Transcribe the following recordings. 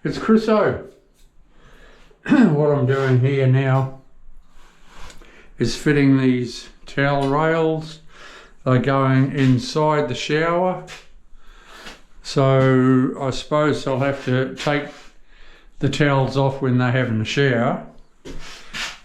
It's Chris O. What I'm doing here now is fitting these towel rails. They're going inside the shower. So I suppose I'll have to take the towels off when they're having a shower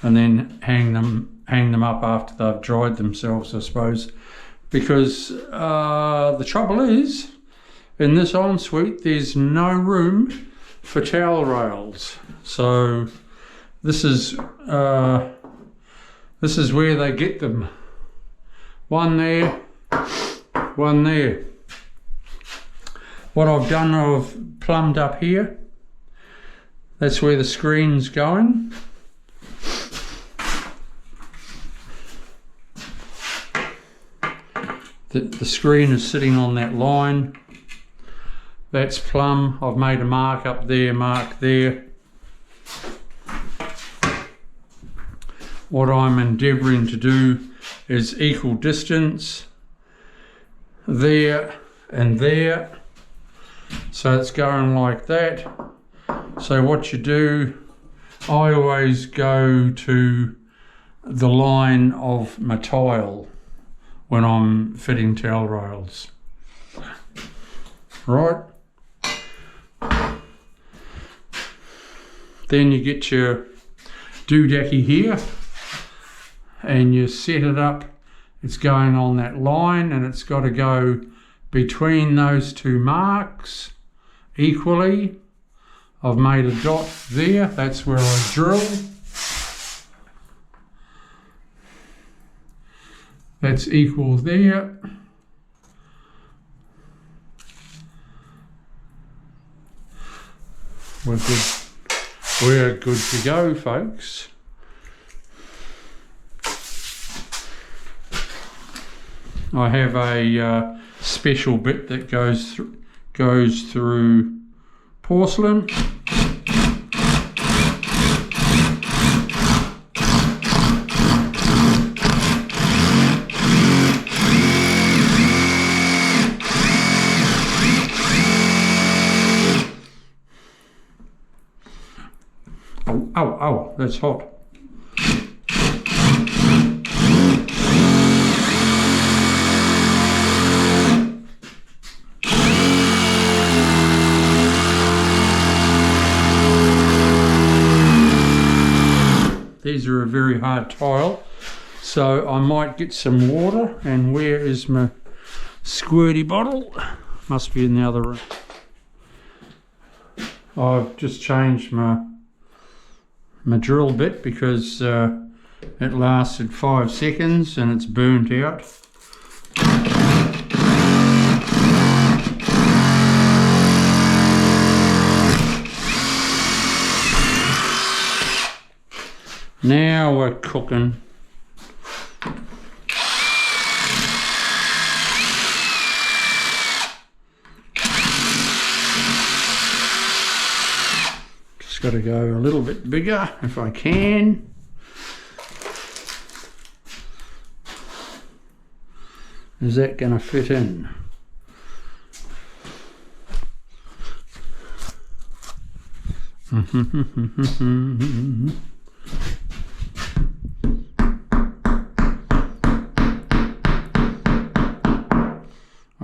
and then hang them up after they've dried themselves, I suppose. Because the trouble is, in this ensuite, there's no room for towel rails. So this is where they get them. One there, one there. What I've done, I've plumbed up here. That's where the screen's going. The screen is sitting on that line. That's plumb. I've made a mark up there, mark there. What I'm endeavouring to do is equal distance there and there. So it's going like that. So what you do, I always go to the line of my tile when I'm fitting towel rails. Right. Then you get your doodacky here and you set it up. It's going on that line and it's got to go between those two marks equally. I've made a dot there. That's where I drill. That's equal there. We're good to go, folks. I have a special bit that goes through porcelain. Oh, that's hot. These are a very hard tile, so I might get some water. And where is my squirty bottle? Must be in the other room. I've just changed my drill bit because it lasted 5 seconds and it's burnt out. Now we're cooking. Just got to go a little bit bigger if I can. Is that going to fit in?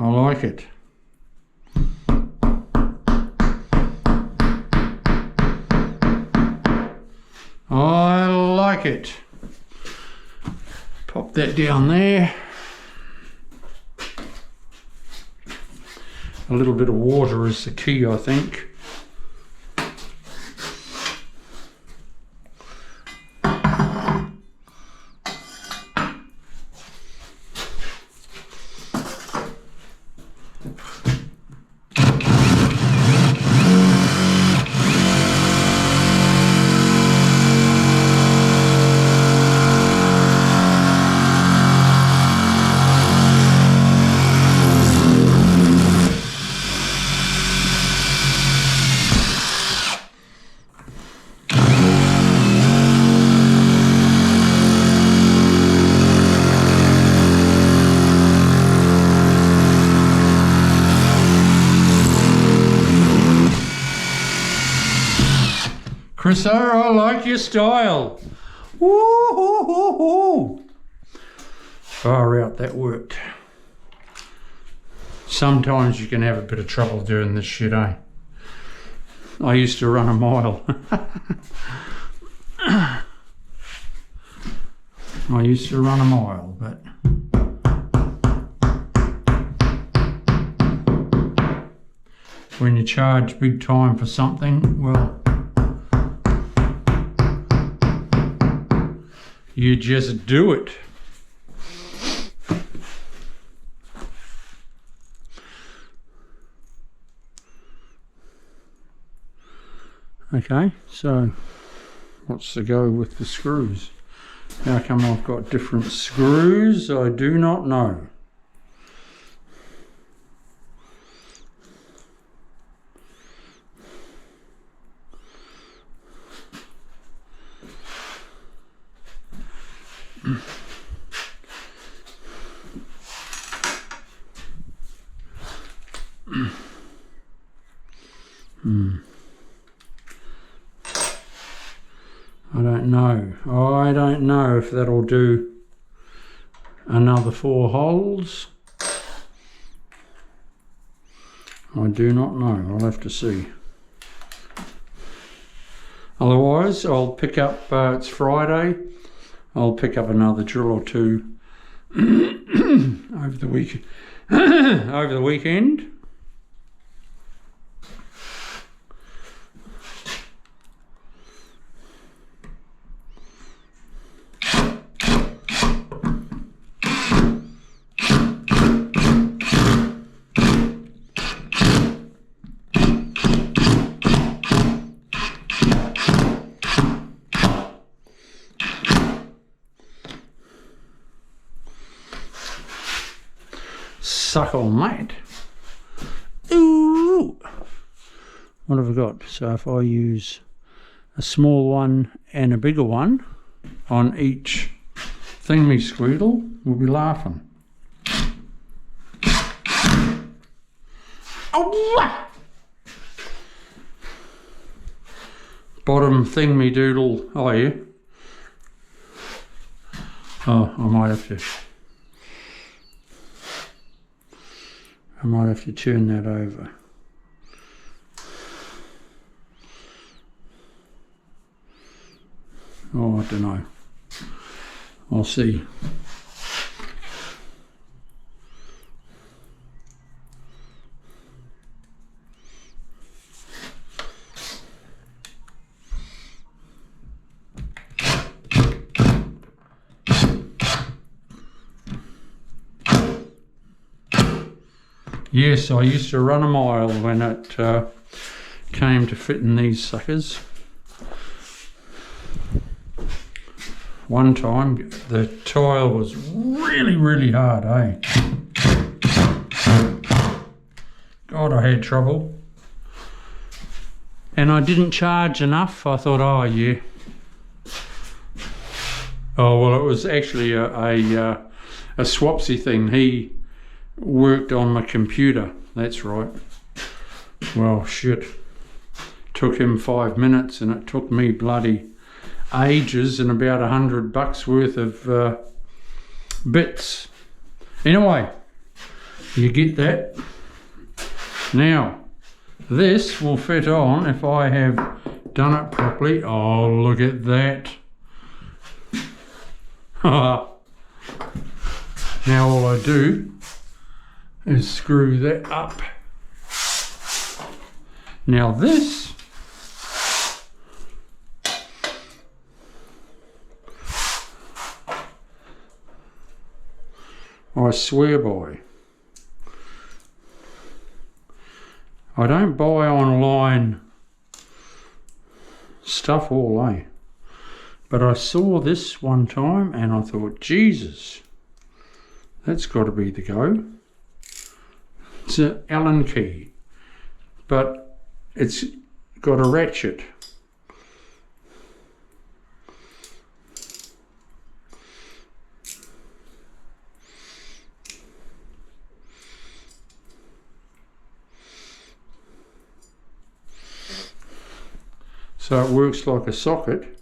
I like it. I like it. Pop that down there. A little bit of water is the key, I think. Chris, I like your style. Woo-hoo-hoo-hoo. Far out, that worked. Sometimes you can have a bit of trouble doing this shit, eh? I used to run a mile. I used to run a mile, but when you charge big time for something, well, you just do it. Okay, so what's the go with the screws? How come I've got different screws? I do not know. I don't know. I don't know if that'll do another 4 holes. I do not know. I'll have to see. Otherwise, I'll pick up, it's Friday, I'll pick up another drill or two over the week, over the weekend. Suckle, mate. Ooh. What have I got? So if I use a small one and a bigger one on each thingy squeedle, we'll be laughing. Oh! Bottom thingy doodle. Oh, yeah. Oh, I might have to turn that over. Oh, I don't know. I'll see. Yes, I used to run a mile when it came to fitting these suckers. One time the tile was really, really hard, eh? God, I had trouble. And I didn't charge enough. I thought, oh yeah. Oh, well, it was actually a Swapsy thing. He worked on my computer, that's right. Well, shit. Took him 5 minutes and it took me bloody ages and about $100 worth of bits. Anyway, you get that. Now, this will fit on if I have done it properly. Oh, look at that. Now all I do is screw that up. Now this I swear by. I don't buy online stuff all, eh? But I saw this one time and I thought, Jesus, that's got to be the go. It's an Allen key, but it's got a ratchet. so it works like a socket.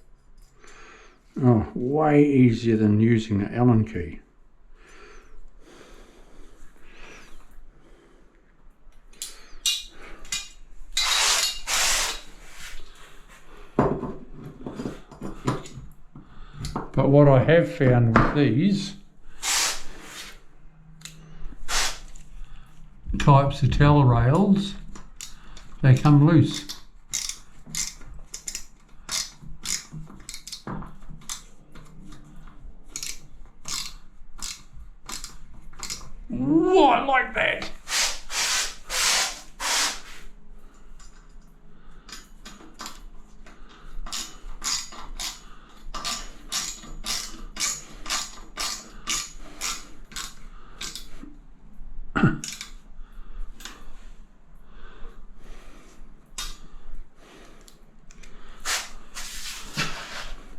Oh, way easier than using an Allen key. But what I have found with these types of towel rails, they come loose. Ooh, I like that.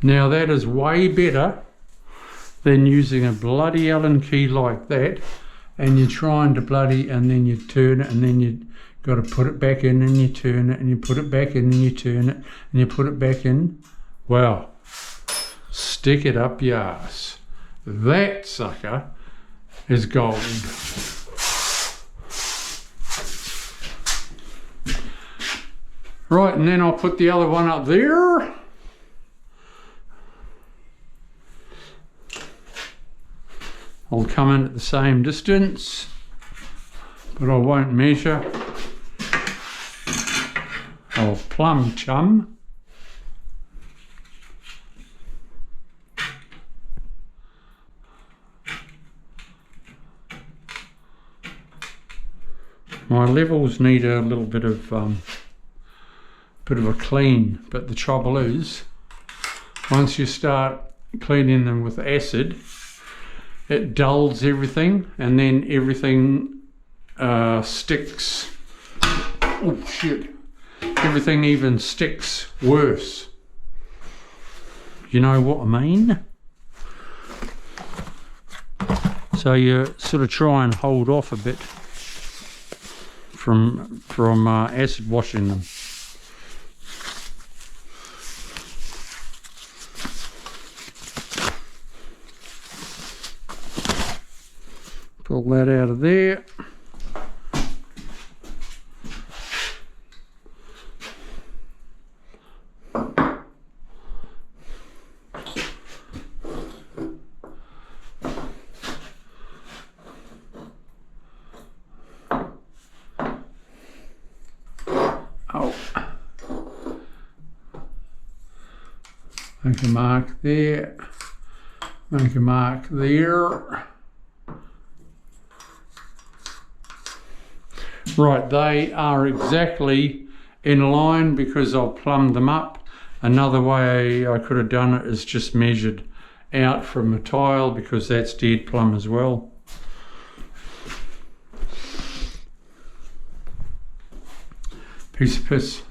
Now that is way better than using a bloody Allen key like that, and you're trying to bloody, and then you turn it, and then you got to put it back in, and you turn it, and you put it back in, and you turn it, and you put it back in. Well, stick it up your ass. That sucker is gold. Right, and then I'll put the other one up there. I'll come in at the same distance, but I won't measure. I'll plumb chum. My levels need a little bit of a clean, but the trouble is, once you start cleaning them with acid, it dulls everything, and then everything sticks. Oh shit! Everything even sticks worse. You know what I mean? So you sort of try and hold off a bit from acid washing them. Pull that out of there. Oh. Make a mark there. Make a mark there. Right, they are exactly in line because I've plumbed them up. Another way I could have done it is just measured out from a tile, because that's dead plumb as well. Piece of piss.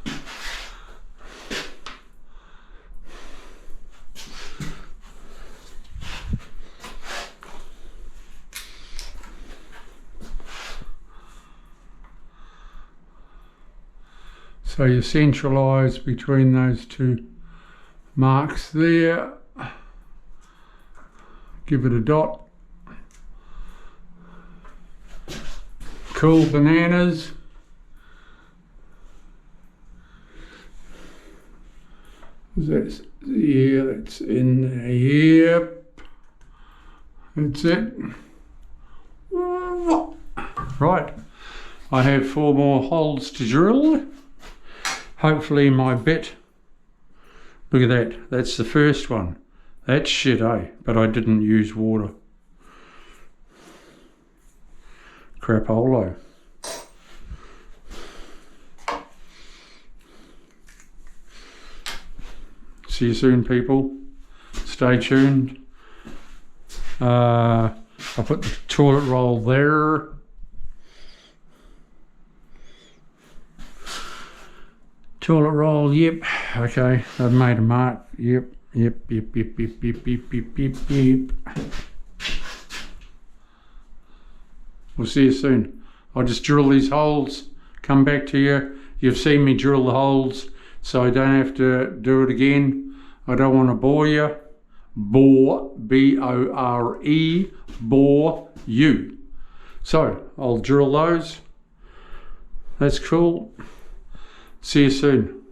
So you centralise between those two marks there, give it a dot. Cool bananas. That's, yeah, that's in there. Yep, that's it. Right, I have 4 more holes to drill. Hopefully my bit, look at that, that's the first one. That's shit, eh? But I didn't use water. Crapolo. See you soon, people. Stay tuned. I'll put the toilet roll there. Toilet roll, yep. Okay, I've made a mark. Yep. We'll see you soon. I'll just drill these holes, come back to you. You've seen me drill the holes. so I don't have to do it again. I don't want to bore you. Bore, B-O-R-E, bore you. So I'll drill those. That's cool. See you soon.